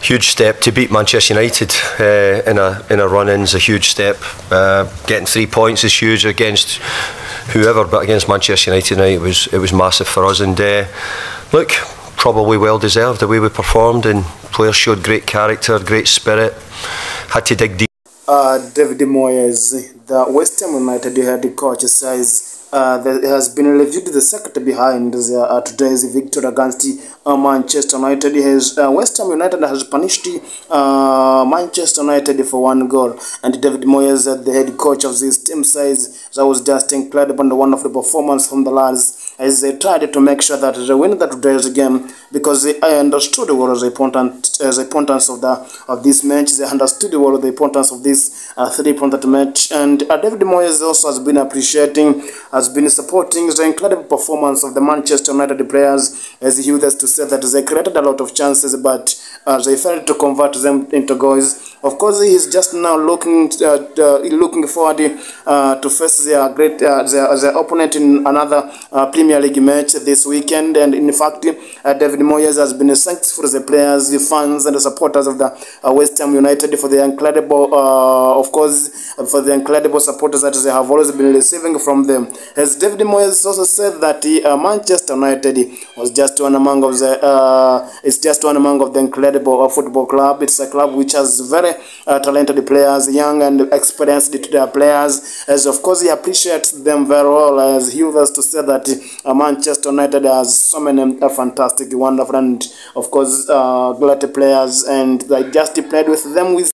Huge step to beat Manchester United in a run-in is a huge step. Getting 3 points is huge against whoever, but against Manchester United tonight it was massive for us. And look, probably well deserved the way we performed, and players showed great character, great spirit. Had to dig deep. David Moyes, the West Ham United head coach, says there has been reviewed the secret behind today's victory against Manchester United. West Ham United has punished Manchester United for 1 goal, and David Moyes, the head coach of this team, says that was just incredible and wonderful performance from the lads as they tried to make sure that they win today's game, because they understood what was the importance of this match. They understood what was the importance of this 3-point match, and David Moyes also has been appreciating, has been supporting the incredible performance of the Manchester United players, as he used to say that they created a lot of chances, but they failed to convert them into goals. Of course, he is just now looking forward to face their opponent in another Premier League match this weekend. And in fact, David Moyes has been thankful to the players, the fans, and the supporters of the West Ham United for the incredible, for the incredible supporters that they have always been receiving from them. As David Moyes also said that Manchester United was just one among of the incredible football club. It's a club which has very talented players, young and experienced players, as of course he appreciates them very well, as he was to say that Manchester United has so many fantastic, wonderful, and of course great players, and they just played with them with